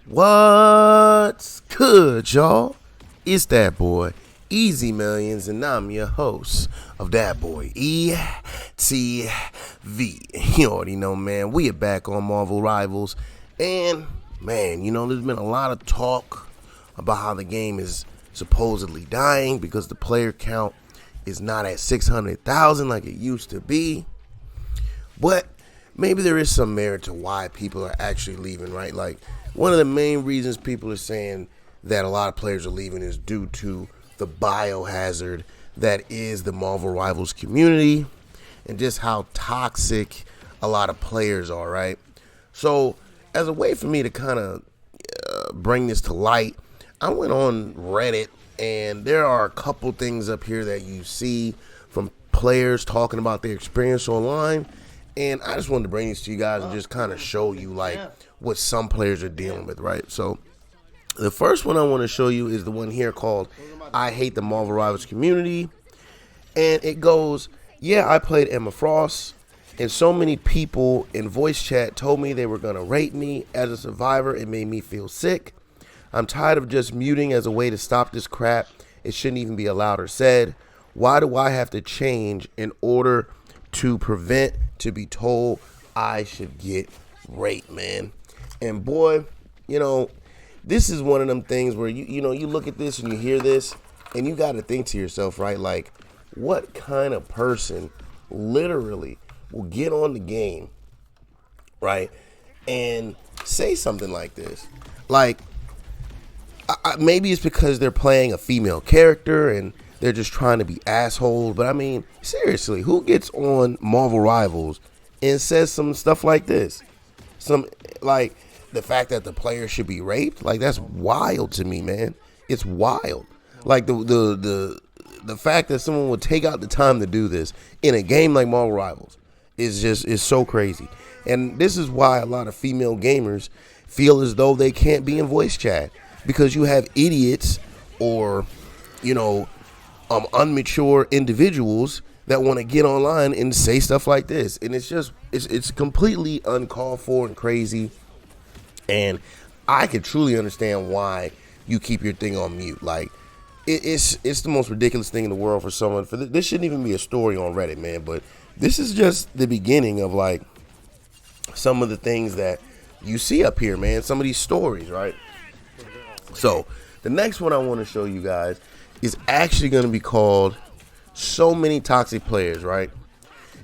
What's good, y'all? It's that boy, Easy Millions, and I'm your host of that boy, ETV. You already know, man, we are back on Marvel Rivals, and, man, there's been a lot of talk about how the game is supposedly dying because the player count is not at 600,000 like it used to be, but maybe there is some merit to why people are actually leaving, right? Like, one of the main reasons people are saying that a lot of players are leaving is due to the biohazard that is the Marvel Rivals community and just how toxic a lot of players are, right? So, as a way for me to kind of bring this to light, I went on Reddit, and there are a couple things up here that you see from players talking about their experience online. And I just wanted to bring these to you guys and just kind of show you, like, what some players are dealing with, right? So, the first one I want to show you is the one here called I Hate the Marvel Rivals Community. And it goes, yeah, I played Emma Frost, and so many people in voice chat told me they were going to rate me as a survivor. It made me feel sick. I'm tired of just muting as a way to stop this crap. It shouldn't even be allowed or said. Why do I have to change in order to prevent to be told I should get raped, man? And boy, this is one of them things where you look at this and you hear this and you got to think to yourself, right? Like, what kind of person literally will get on the game, right, and say something like this? Like, maybe it's because they're playing a female character and they're just trying to be assholes. But I mean, seriously, who gets on Marvel Rivals and says some stuff like this? Like the fact that the player should be raped, like, that's wild to me, man. It's wild. Like the fact that someone would take out the time to do this in a game like Marvel Rivals is so crazy. And this is why a lot of female gamers feel as though they can't be in voice chat, because you have idiots or unmature individuals that want to get online and say stuff like this, and it's completely uncalled for and crazy. And I can truly understand why you keep your thing on mute. Like, it's the most ridiculous thing in the world for someone. This shouldn't even be a story on Reddit, man. But this is just the beginning of, like, some of the things that you see up here, man. Some of these stories, right? So the next one I want to show you guys is actually going to be called So Many Toxic Players, right?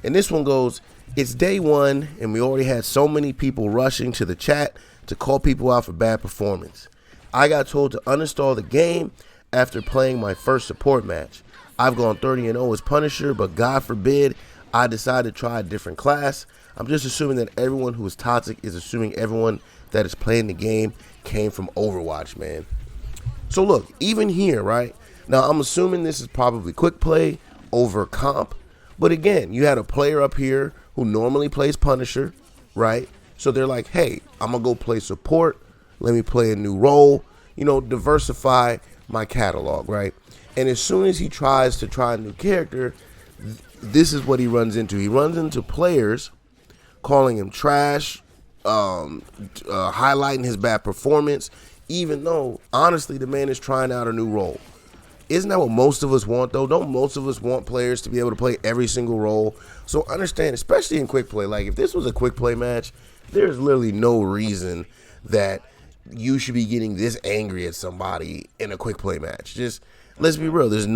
And this one goes, it's day one and we already had so many people rushing to the chat to call people out for bad performance. I got told to uninstall the game after playing my first support match. I've gone 30-0 as Punisher, but God forbid I decided to try a different class. I'm just assuming that everyone who is toxic is assuming everyone that is playing the game came from Overwatch, man. So look, even here, right? Now, I'm assuming this is probably quick play over comp. But again, you had a player up here who normally plays Punisher, right? So they're like, hey, I'm going to go play support. Let me play a new role, diversify my catalog, right? And as soon as he tries to try a new character, this is what he runs into. He runs into players calling him trash, highlighting his bad performance, even though, honestly, the man is trying out a new role. Isn't that what most of us want, though? Don't most of us want players to be able to play every single role? So understand, especially in quick play, like, if this was a quick play match, there's literally no reason that you should be getting this angry at somebody in a quick play match. Just, let's be real, there's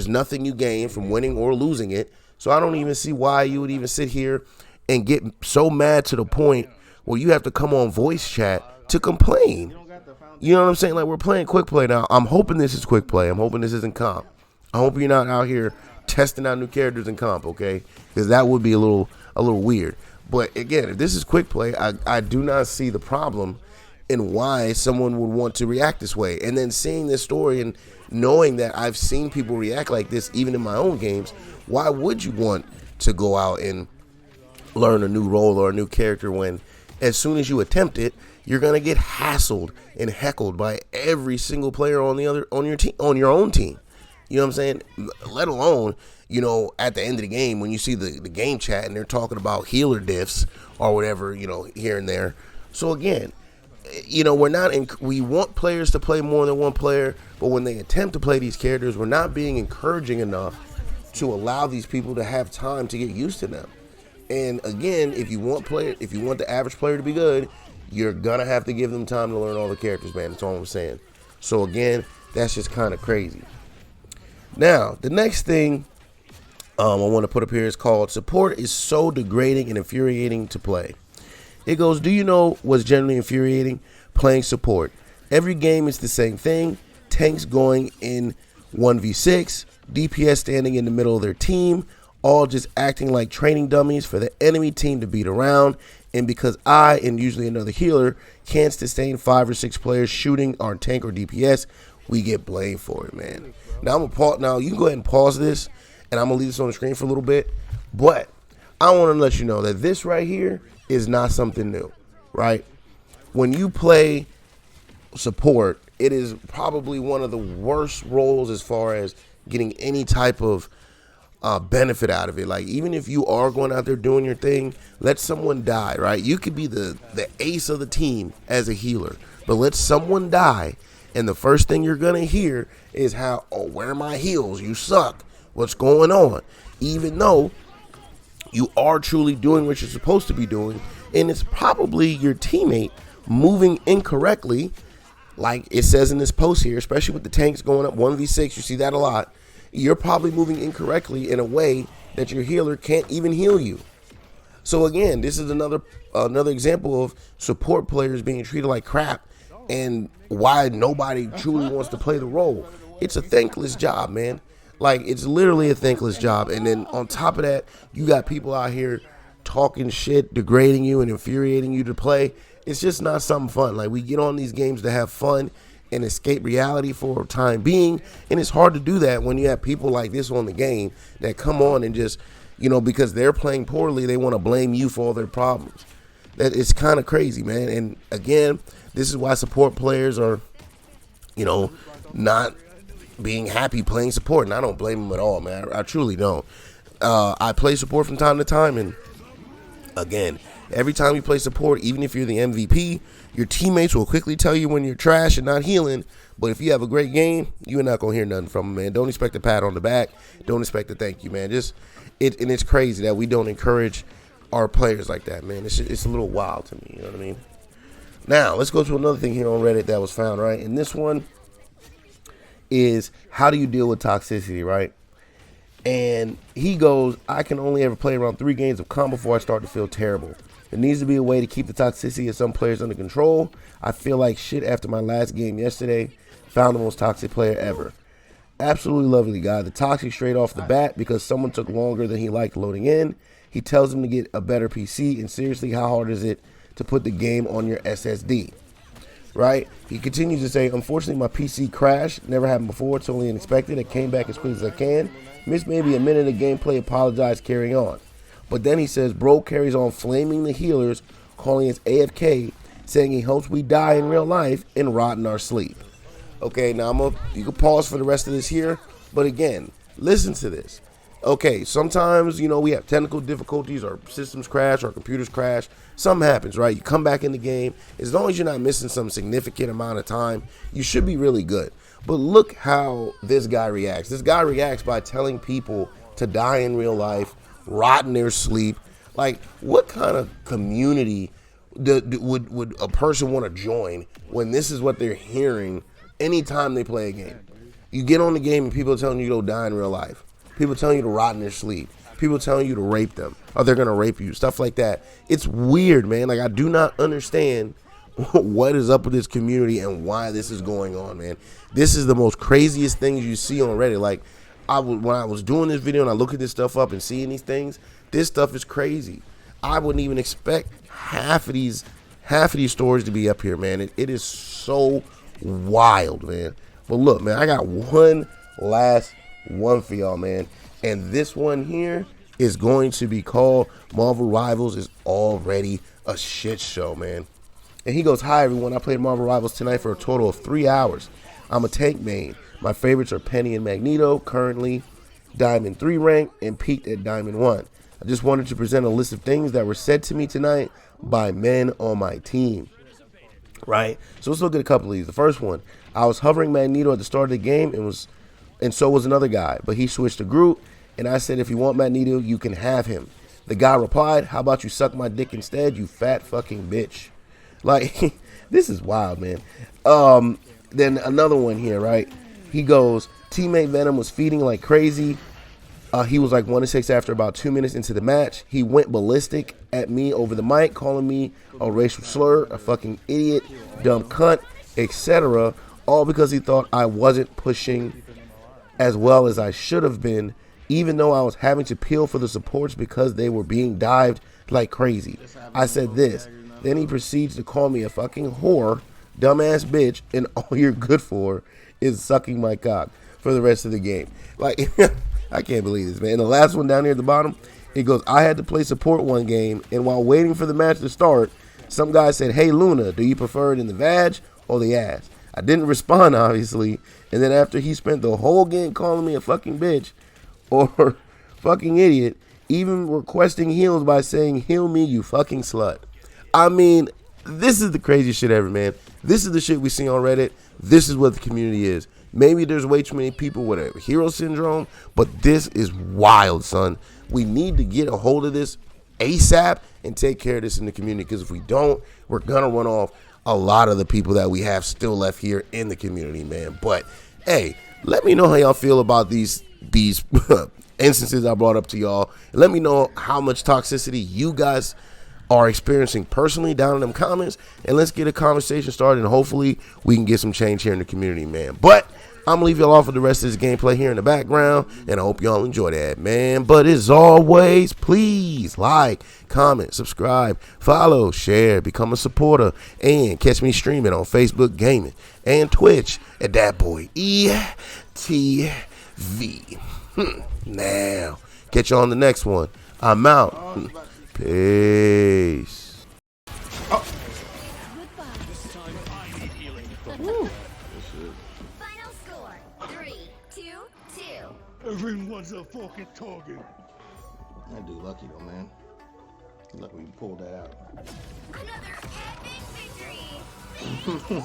nothing you gain from winning or losing it. So I don't even see why you would even sit here and get so mad to the point where you have to come on voice chat to complain. You know what I'm saying? Like, we're playing quick play now. I'm hoping this is quick play. I'm hoping this isn't comp. I hope you're not out here testing out new characters in comp, okay? Because that would be a little weird. But again, if this is quick play, I do not see the problem in why someone would want to react this way. And then seeing this story and knowing that I've seen people react like this even in my own games, why would you want to go out and learn a new role or a new character when as soon as you attempt it, you're gonna get hassled and heckled by every single player on your own team. You know what I'm saying? Let alone, at the end of the game when you see the game chat and they're talking about healer diffs or whatever, here and there. So again, we want players to play more than one player, but when they attempt to play these characters, we're not being encouraging enough to allow these people to have time to get used to them. And again, if you want the average player to be good, you're gonna have to give them time to learn all the characters, man. That's all I'm saying. So again, that's just kind of crazy. Now, the next thing I want to put up here is called "Support is so degrading and infuriating to play." It goes, do you know what's generally infuriating? Playing support. Every game is the same thing. Tanks going in 1v6, DPS standing in the middle of their team, all just acting like training dummies for the enemy team to beat around. And because I, and usually another healer, can't sustain 5 or 6 players shooting our tank or DPS, we get blamed for it, man. Now, now you can go ahead and pause this, and I'm going to leave this on the screen for a little bit. But I want to let you know that this right here is not something new, right? When you play support, it is probably one of the worst roles as far as getting any type of benefit out of it. Like, even if you are going out there doing your thing, let someone die, right? You could be the ace of the team as a healer, but let someone die, and the first thing you're going to hear is how, oh, where are my heals? You suck. What's going on? Even though you are truly doing what you're supposed to be doing, and it's probably your teammate moving incorrectly, like it says in this post here, especially with the tanks going up 1v6, you see that a lot. You're probably moving incorrectly in a way that your healer can't even heal you. So again, this is another example of support players being treated like crap, and why nobody truly wants to play the role. It's a thankless job, man. Like, it's literally a thankless job. And then on top of that, you got people out here talking shit, degrading you and infuriating you to play. It's just not something fun. Like, we get on these games to have fun and escape reality for a time being, and it's hard to do that when you have people like this on the game that come on and just, because they're playing poorly, they want to blame you for all their problems. That it's kind of crazy, man. And again, this is why support players are, not being happy playing support, and I don't blame them at all, man. I truly don't. I play support from time to time, and again, every time you play support, even if you're the MVP, your teammates will quickly tell you when you're trash and not healing. But if you have a great game, you're not gonna hear nothing from them, man. Don't expect a pat on the back. Don't expect a thank you, man. And it's crazy that we don't encourage our players like that, man. It's a little wild to me. You know what I mean? Now let's go to another thing here on Reddit that was found, right? And this one is, how do you deal with toxicity, right? And he goes, I can only ever play around 3 games of calm before I start to feel terrible. There needs to be a way to keep the toxicity of some players under control. I feel like shit after my last game yesterday. Found the most toxic player ever. Absolutely lovely guy. The toxic straight off the bat because someone took longer than he liked loading in. He tells him to get a better PC, and seriously, how hard is it to put the game on your SSD? Right? He continues to say, unfortunately, my PC crashed. Never happened before. Totally unexpected. It came back as quick as I can. Missed maybe a minute of gameplay. Apologize. Carrying on. But then he says, bro carries on flaming the healers, calling us AFK, saying he hopes we die in real life and rot in our sleep. Okay, now you can pause for the rest of this here. But again, listen to this. Okay, sometimes, we have technical difficulties, our systems crash, our computers crash. Something happens, right? You come back in the game. As long as you're not missing some significant amount of time, you should be really good. But look how this guy reacts. This guy reacts by telling people to die in real life, rot in their sleep. Like, what kind of community would a person want to join when this is what they're hearing anytime they play a game? You get on the game and people are telling you to go die in real life. People telling you to rot in their sleep. People telling you to rape them. Or they're going to rape you. Stuff like that. It's weird, man. Like, I do not understand what is up with this community and why this is going on, man. This is the most craziest things you see on Reddit. Like, when I was doing this video and I look at this stuff up and seeing these things, this stuff is crazy. I wouldn't even expect half of these stories to be up here, man. It is so wild, man. But look, man, I got one last one for y'all, man, and this one here is going to be called Marvel Rivals is already a shit show, man. And he goes, hi everyone, I played Marvel Rivals tonight for a total of 3 hours. I'm a tank main. My favorites are Penny and Magneto, currently Diamond 3 rank and peaked at Diamond 1. I just wanted to present a list of things that were said to me tonight by men on my team. right? So let's look at a couple of these. The first one, I was hovering Magneto at the start of the game and so was another guy, but he switched to Groot, and I said, if you want Magneto, you can have him. The guy replied, how about you suck my dick instead, you fat fucking bitch. Like, this is wild, man. Then another one here, right? He goes, teammate Venom was feeding like crazy. He was like 1-6 after about 2 minutes into the match. He went ballistic at me over the mic, calling me a racial slur, a fucking idiot, dumb cunt, etc. All because he thought I wasn't pushing as well as I should have been, even though I was having to peel for the supports because they were being dived like crazy. I said this. Then he proceeds to call me a fucking whore, dumbass bitch, and all you're good for is sucking my cock for the rest of the game. Like, I can't believe this, man. And the last one down here at the bottom, it goes, I had to play support one game, and while waiting for the match to start, some guy said, hey, Luna, do you prefer it in the vag or the ass? I didn't respond, obviously, and then after he spent the whole game calling me a fucking bitch or fucking idiot, even requesting heals by saying, heal me, you fucking slut. I mean, this is the craziest shit ever, man. This is the shit we see on Reddit. This is what the community is. Maybe there's way too many people with a hero syndrome, but this is wild, son. We need to get a hold of this ASAP and take care of this in the community, because if we don't, we're going to run off a lot of the people that we have still left here in the community, man. But, hey, let me know how y'all feel about these instances I brought up to y'all. And let me know how much toxicity you guys are experiencing personally down in them comments, and let's get a conversation started, and hopefully we can get some change here in the community, man. But I'm gonna leave y'all off with the rest of this gameplay here in the background, and I hope y'all enjoy that, man. But as always, please like, comment, subscribe, follow, share, become a supporter, and catch me streaming on Facebook Gaming and Twitch at ThatBoyETV. Now, catch you on the next one. I'm out. Peace. Oh. Final score 3-2-2. Everyone's a fucking target. I do lucky though, man. Look, we pulled that out. Another epic victory.